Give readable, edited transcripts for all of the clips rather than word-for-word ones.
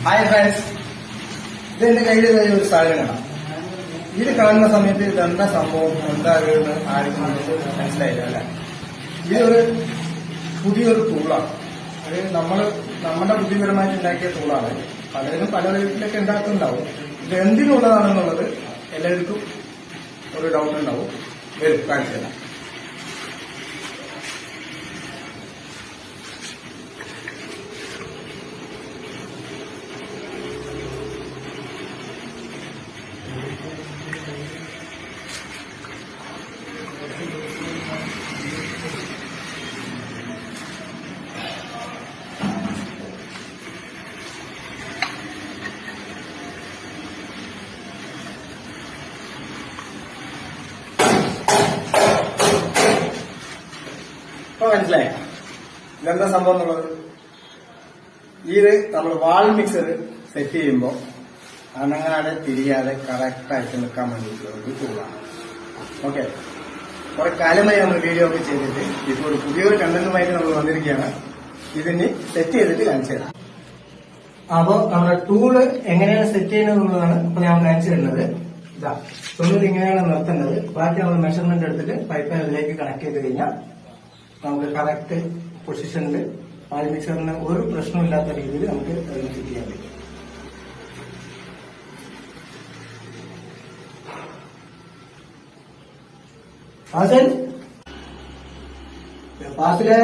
Hi friends, ഇതെന്റെ കയ്യിലുള്ള ഒരു സാധനമാണ്. ഇത് കാണുന്ന സമയത്ത് ഇതെന്താ സംഭവം, എന്താകുമെന്ന് ആർക്കും മനസ്സിലായില്ല അല്ലെ. ഇതൊരു പുതിയൊരു ടൂളാണ്. അത് നമ്മുടെ ബുദ്ധിപരമായിട്ട് ഉണ്ടാക്കിയ ടൂളാണ്. പലരും പല വീട്ടിലൊക്കെ ഉണ്ടാക്കുന്നുണ്ടാവും. ഇത് എന്തിനുള്ളതാണെന്നുള്ളത് എല്ലാവർക്കും ഒരു ഡൗട്ട് ഉണ്ടാവും. വരും കാണിച്ചു തരാം. മനസ്സിലായ ഇതെന്താ സംഭവം എന്നുള്ളത്? ഇത് നമ്മൾ വാൾ മിക്സർ സെറ്റ് ചെയ്യുമ്പോൾ അനങ്ങാതെ തിരിയാതെ കറക്റ്റായിട്ട് നിൽക്കാൻ വേണ്ടിയിട്ടുള്ള ഒരു ടൂളാണ്. ഓക്കെ, കുറെ കാലമായി നമ്മൾ വീഡിയോ ഒക്കെ ചെയ്തിട്ട് ഇപ്പോൾ ഒരു പുതിയൊരു കണ്ടന്റുമായിട്ട് നമ്മൾ വന്നിരിക്കുകയാണ്. ഇതിന് സെറ്റ് ചെയ്തിട്ട് കാണിച്ചു തരാം. അപ്പോൾ നമ്മുടെ ടൂള് എങ്ങനെയാണ് സെറ്റ് ചെയ്യുന്നതെന്നുള്ളതാണ് ഇപ്പൊ ഞാൻ കാണിച്ചു തരുന്നത്. ഇതാ തൊണ്ണൂറ് ഇങ്ങനെയാണ് നിർത്തേണ്ടത്. ബാക്കി നമ്മൾ മെഷർമെന്റ് എടുത്തിട്ട് പൈപ്പ് അതിലേക്ക് കണക്ട് ചെയ്ത് കഴിഞ്ഞാൽ നമുക്ക് കറക്റ്റ് പൊസിഷനിൽ വാൾ മിക്സറിന് ഒരു പ്രശ്നമില്ലാത്ത രീതിയിൽ നമുക്ക് അതിന് ഫിറ്റ് ചെയ്യാൻ പറ്റും. പാസിലെ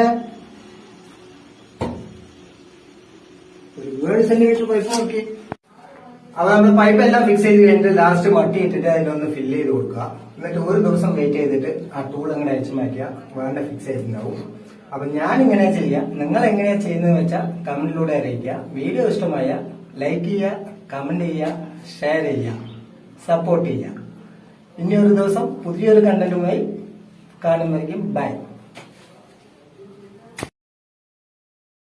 ഒരു 7 സെന്റിമീറ്റർ പൈപ്പ് നോക്കി. അപ്പൊ നമ്മൾ പൈപ്പ് എല്ലാം ഫിക്സ് ചെയ്ത് കഴിഞ്ഞിട്ട് ലാസ്റ്റ് മട്ടി ഇട്ടിട്ട് അതിനൊന്ന് ഫില്ല് ചെയ്ത് കൊടുക്കുക. എന്നിട്ട് ഒരു ദിവസം വെയിറ്റ് ചെയ്തിട്ട് ആ ടൂൾ അങ്ങനെ അഴിച്ചു മാറ്റിയാൽ വേണ്ട ഫിക്സ് ചെയ്തിട്ടുണ്ടാവും. അപ്പൊ ഞാൻ ഇങ്ങനെ ചെയ്യാം. നിങ്ങൾ എങ്ങനെയാ ചെയ്യുന്നത് വെച്ചാൽ കമന്റിലൂടെ അറിയിക്കുക. വീഡിയോ ഇഷ്ടമായ ലൈക്ക് ചെയ്യുക, കമന്റ് ചെയ്യുക, ഷെയർ ചെയ്യുക, സപ്പോർട്ട് ചെയ്യുക. ഇനി ഒരു ദിവസം പുതിയൊരു കണ്ടന്റുമായി കാണുന്നതായിരിക്കും. ബൈ.